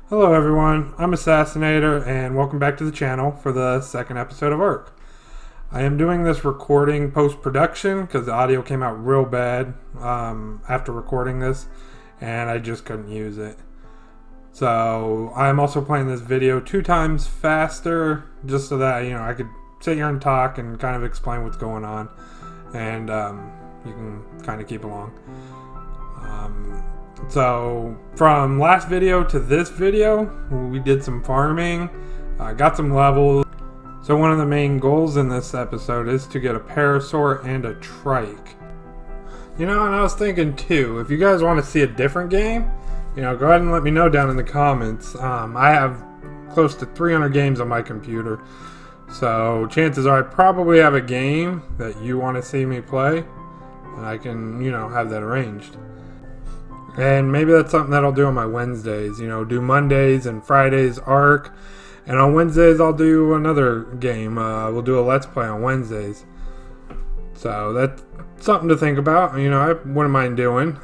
Hello everyone, I'm Assassinator and welcome back to the channel for the second episode of Ark. I am doing this recording post-production because the audio came out real bad after recording this and I just couldn't use it. So I'm also playing this video 2 times faster just so that I could sit here and talk and kind of explain what's going on and you can kind of keep along. So from last video to this video, we did some farming, got some levels. So one of the main goals in this episode is to get a parasaur and a trike. And I was thinking too, if you guys want to see a different game, go ahead and let me know down in the comments. I have close to 300 games on my computer. So chances are I probably have a game that you want to see me play, and I can, have that arranged. And maybe that's something that I'll do on my Wednesdays. Do Mondays and Fridays Ark. And on Wednesdays I'll do another game. We'll do a Let's Play on Wednesdays. So that's something to think about. I wouldn't mind doing.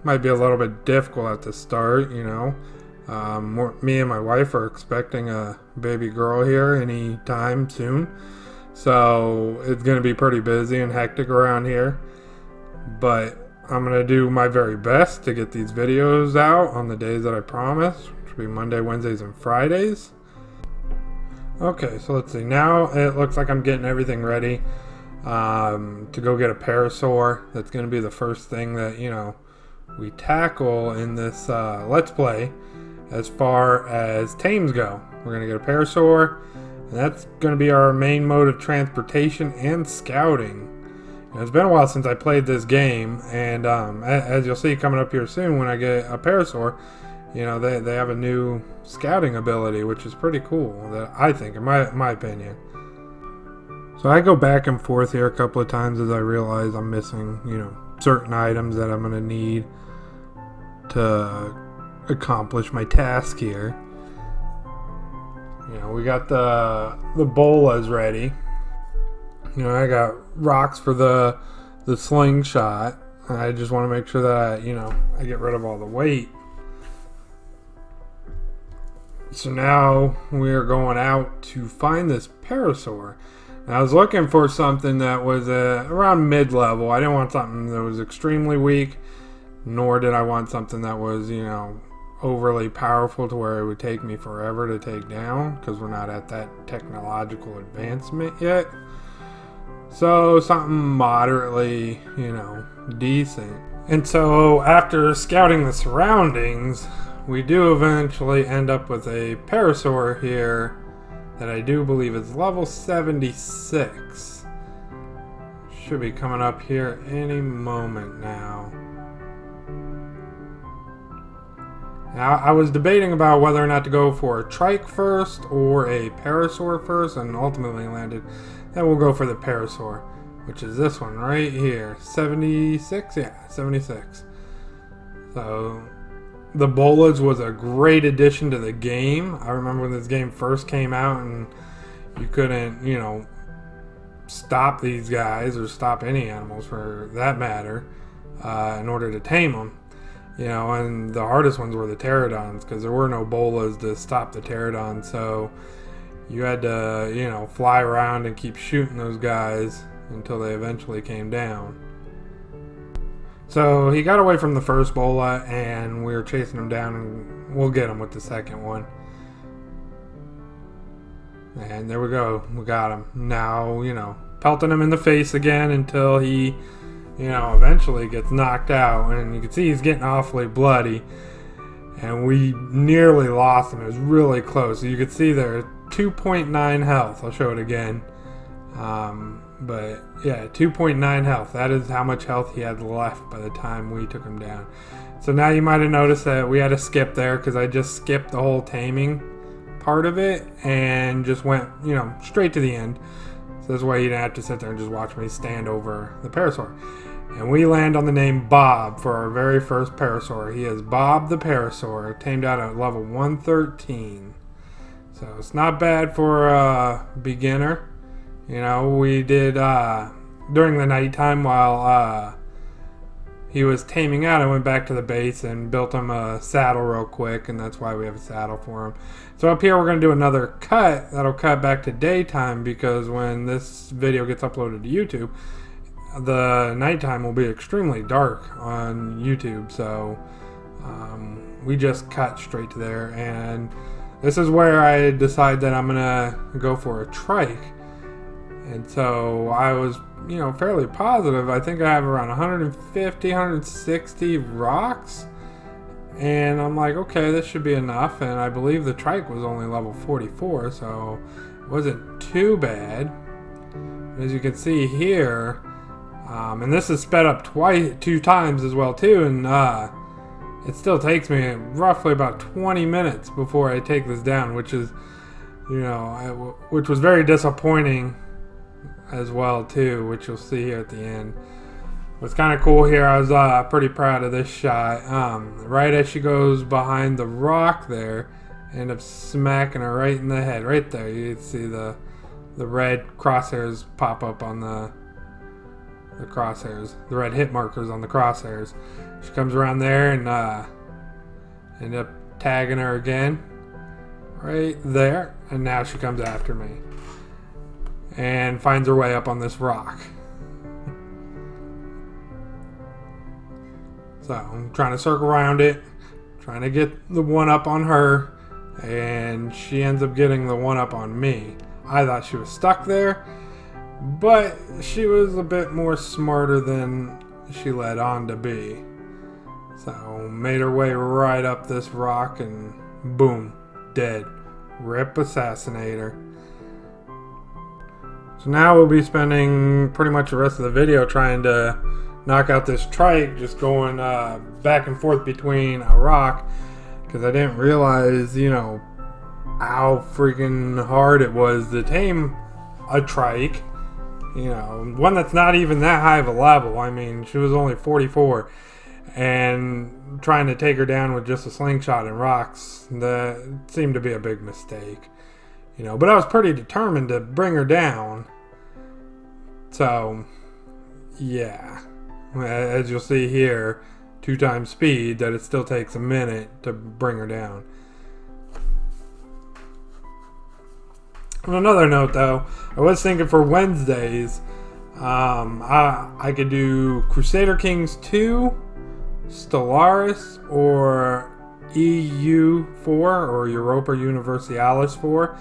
Might be a little bit difficult at the start, me and my wife are expecting a baby girl here anytime soon. So it's going to be pretty busy and hectic around here. But I'm going to do my very best to get these videos out on the days that I promise, which will be Monday, Wednesdays, and Fridays. Okay, so let's see. Now it looks like I'm getting everything ready to go get a parasaur. That's going to be the first thing that, we tackle in this Let's Play as far as tames go. We're going to get a parasaur, and that's going to be our main mode of transportation and scouting. It's been a while since I played this game, and as you'll see coming up here soon when I get a parasaur, they have a new scouting ability, which is pretty cool, that I think, in my opinion. So I go back and forth here a couple of times as I realize I'm missing, certain items that I'm going to need to accomplish my task here. We got the bolas ready. I got rocks for the slingshot. I just want to make sure that I get rid of all the weight. So now we are going out to find this parasaur. And I was looking for something that was around mid-level. I didn't want something that was extremely weak, nor did I want something that was, overly powerful to where it would take me forever to take down, because we're not at that technological advancement yet. So something moderately, decent. And so after scouting the surroundings, we do eventually end up with a parasaur here that I do believe is level 76. Should be coming up here any moment now. Now, I was debating about whether or not to go for a trike first or a parasaur first, and ultimately landed that we'll go for the parasaur, which is this one right here. 76? Yeah, 76. So the bolas was a great addition to the game. I remember when this game first came out and you couldn't, stop these guys or stop any animals for that matter in order to tame them. And the hardest ones were the pterodons because there were no bolas to stop the pterodons. So you had to, fly around and keep shooting those guys until they eventually came down. So he got away from the first bola and we were chasing him down, and we'll get him with the second one. And there we go. We got him. Now, pelting him in the face again until he, eventually gets knocked out. And you can see he's getting awfully bloody. And we nearly lost him. It was really close. So you could see there, 2.9 health. I'll show it again. But yeah, 2.9 health. That is how much health he had left by the time we took him down. So now you might have noticed that we had to skip there because I just skipped the whole taming part of it and just went, straight to the end. So that's why you didn't have to sit there and just watch me stand over the parasaur. And we land on the name Bob for our very first parasaur. He is Bob the Parasaur, tamed out at level 113. So it's not bad for a beginner. We did during the nighttime while he was taming out, I went back to the base and built him a saddle real quick, and that's why we have a saddle for him. So up here we're going to do another cut that'll cut back to daytime, because when this video gets uploaded to YouTube, the nighttime will be extremely dark on YouTube. So we just cut straight to there, and this is where I decide that I'm going to go for a trike. And so I was, fairly positive. I think I have around 150, 160 rocks. And I'm like, okay, this should be enough. And I believe the trike was only level 44, so it wasn't too bad. As you can see here, and this is sped up two times as well too, and it still takes me roughly about 20 minutes before I take this down, which is, which was very disappointing as well too, which you'll see here at the end. What's kind of cool here, I was pretty proud of this shot. Right as she goes behind the rock there, I end up smacking her right in the head. Right there, you can see the red crosshairs pop up on the crosshairs, the red hit markers on the crosshairs. She comes around there and end up tagging her again right there, and now she comes after me and finds her way up on this rock. So I'm trying to circle around it, trying to get the one up on her, and she ends up getting the one up on me. I thought she was stuck there, but she was a bit more smarter than she led on to be. So made her way right up this rock, and boom, dead. Rip Assassinator. So now we'll be spending pretty much the rest of the video trying to knock out this trike, just going back and forth between a rock, because I didn't realize, how freaking hard it was to tame a trike. One that's not even that high of a level. I mean, she was only 44, and trying to take her down with just a slingshot and rocks, that seemed to be a big mistake. But I was pretty determined to bring her down. So, yeah. As you'll see here, 2 times speed, that it still takes a minute to bring her down. On another note though, I was thinking for Wednesdays, I could do Crusader Kings 2, Stellaris, or EU4, or Europa Universalis 4.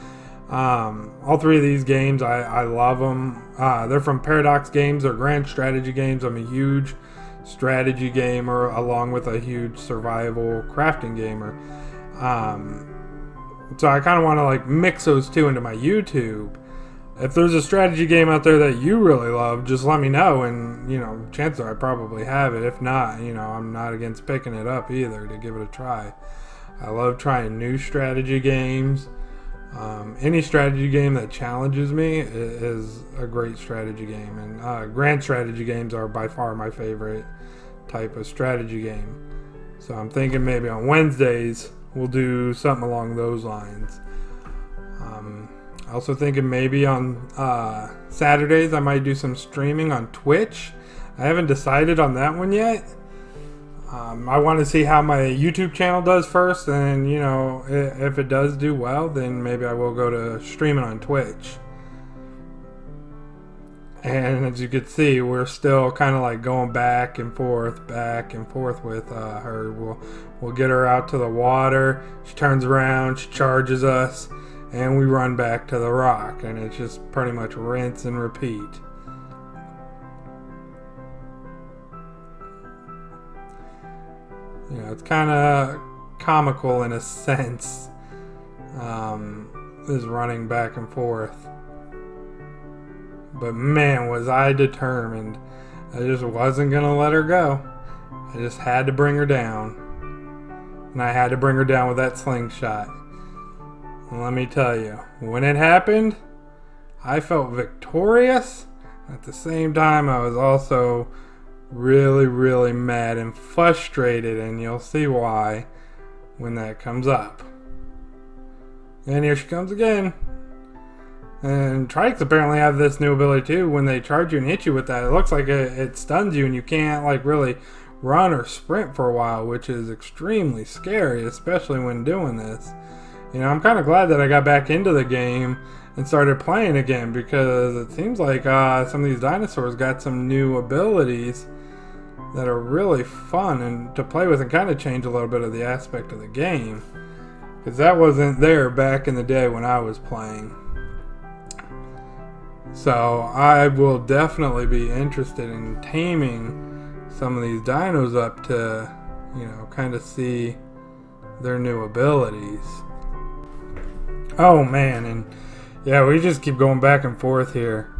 All 3 of these games, I love them. They're from Paradox Games. They're grand strategy games. I'm a huge strategy gamer, along with a huge survival crafting gamer. So I kind of want to mix those 2 into my YouTube. If there's a strategy game out there that you really love, just let me know, and chances are I probably have it. If not, I'm not against picking it up either to give it a try. I love trying new strategy games. Any strategy game that challenges me is a great strategy game, and grand strategy games are by far my favorite type of strategy game. So I'm thinking maybe on Wednesdays we'll do something along those lines. Also thinking maybe on Saturdays I might do some streaming on Twitch. I haven't decided on that one yet. I want to see how my YouTube channel does first, and if it does do well, then maybe I will go to streaming on Twitch. And as you can see, we're still kind of going back and forth with her. We'll get her out to the water, she turns around, she charges us, and we run back to the rock, and it's just pretty much rinse and repeat. It's kind of comical in a sense, this running back and forth. But man, was I determined. I just wasn't going to let her go. I just had to bring her down. And I had to bring her down with that slingshot. And let me tell you, when it happened, I felt victorious. At the same time, I was also really, really mad and frustrated, and you'll see why when that comes up. And here she comes again. And trikes apparently have this new ability too. When they charge you and hit you with that, it looks like it stuns you, and you can't really run or sprint for a while, which is extremely scary, especially when doing this. You know, I'm kind of glad that I got back into the game and started playing again, because it seems like some of these dinosaurs got some new abilities that are really fun and to play with, and kind of change a little bit of the aspect of the game, because that wasn't there back in the day when I was playing. So I will definitely be interested in taming some of these dinos up to, you know, kind of see their new abilities. Oh man, and yeah, we just keep going back and forth here.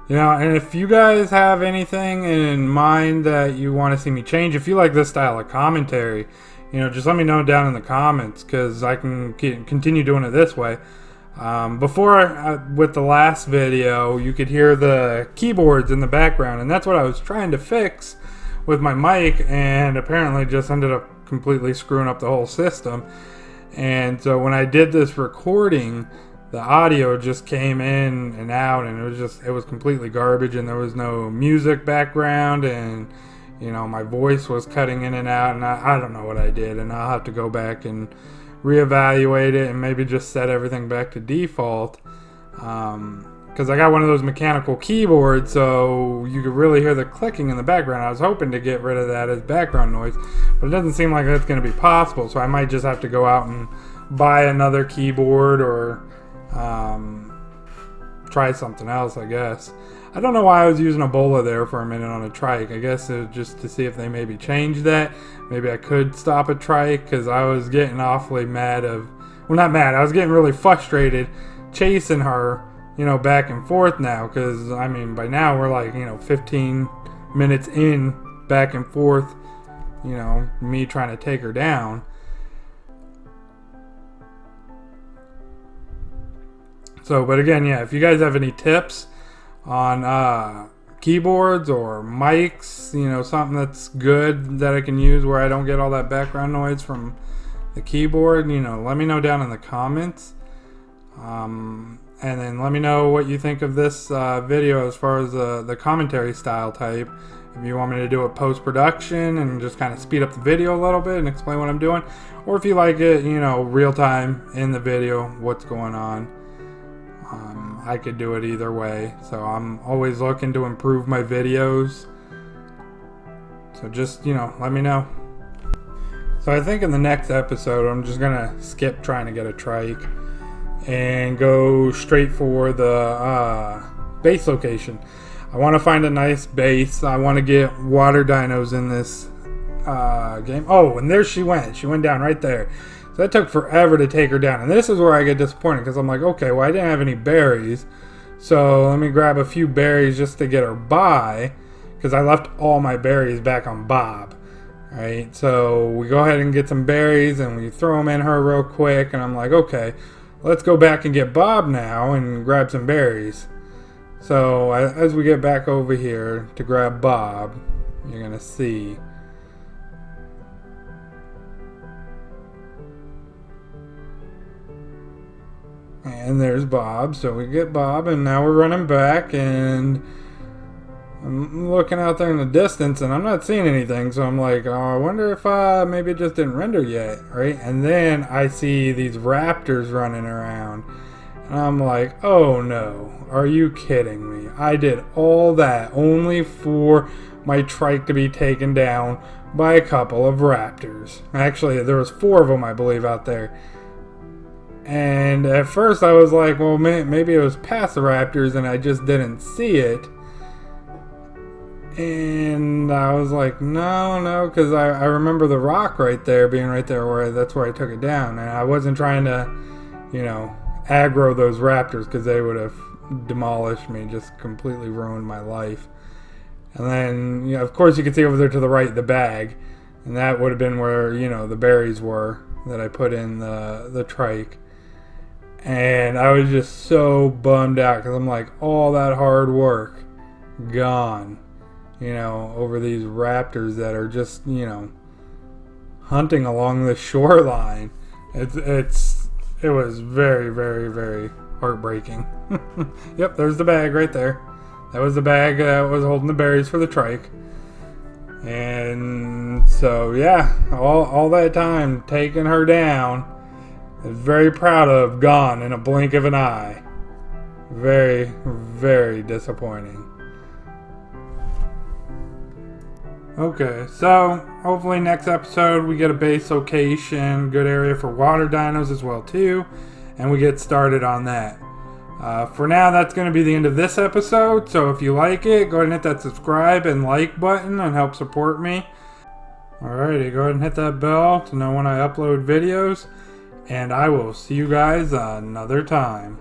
You know, and if you guys have anything in mind that you want to see me change, if you like this style of commentary, you know, just let me know down in the comments, because I can continue doing it this way. With the last video, you could hear the keyboards in the background, and that's what I was trying to fix with my mic, and apparently just ended up completely screwing up the whole system. And so when I did this recording, the audio just came in and out, and it was completely garbage, and there was no music background, and you know, my voice was cutting in and out, and I don't know what I did, and I'll have to go back and reevaluate it and maybe just set everything back to default, because I got one of those mechanical keyboards, so you could really hear the clicking in the background. I was hoping to get rid of that as background noise, but it doesn't seem like that's going to be possible, so I might just have to go out and buy another keyboard, or try something else, I guess. I don't know why I was using a bola there for a minute on a trike. I guess it was just to see if they maybe changed that. Maybe I could stop a trike, because I was getting awfully I was getting really frustrated chasing her, you know, back and forth now, because I mean, by now we're like, you know, 15 minutes in, back and forth, you know, me trying to take her down. So, but again, yeah, if you guys have any tips on keyboards or mics, you know, something that's good that I can use where I don't get all that background noise from the keyboard, you know, let me know down in the comments. And then let me know what you think of this video as far as the commentary style type. If you want me to do a post-production and just kind of speed up the video a little bit and explain what I'm doing, or if you like it, you know, real time in the video, what's going on. I could do it either way, so I'm always looking to improve my videos, so just, you know, let me know. So I think in the next episode I'm just gonna skip trying to get a trike and go straight for the base location. I want to find a nice base. I want to get water dinos in this game. Oh, and there she went down right there. So that took forever to take her down. And this is where I get disappointed, because I'm like, okay, well, I didn't have any berries. So let me grab a few berries just to get her by, because I left all my berries back on Bob. Right? So we go ahead and get some berries, and we throw them in her real quick. And I'm like, okay, let's go back and get Bob now and grab some berries. So as we get back over here to grab Bob, you're going to see... And there's Bob, so we get Bob, and now we're running back, and I'm looking out there in the distance, and I'm not seeing anything, so I'm like, oh, I wonder if maybe it just didn't render yet, right? And then I see these raptors running around, and I'm like, oh no, are you kidding me? I did all that only for my trike to be taken down by a couple of raptors. Actually, there was 4 of them, I believe, out there. And at first I was like, well, maybe it was past the raptors and I just didn't see it. And I was like, no, because I remember the rock right there being right there, that's where I took it down. And I wasn't trying to, you know, aggro those raptors, because they would have demolished me, just completely ruined my life. And then, you know, of course, you can see over there to the right the bag. And that would have been where, you know, the berries were that I put in the trike. And I was just so bummed out, because I'm like, all that hard work gone, you know, over these raptors that are just, you know, hunting along the shoreline. It was very, very, very heartbreaking. Yep, there's the bag right there. That was the bag that was holding the berries for the trike. And so yeah, all that time taking her down, I was very proud of, gone in a blink of an eye. Very, very disappointing. Okay, so hopefully next episode we get a base location, good area for water dinos as well too, and we get started on that. For now, that's going to be the end of this episode, so if you like it, go ahead and hit that subscribe and like button and help support me. Alrighty, go ahead and hit that bell to know when I upload videos, and I will see you guys another time.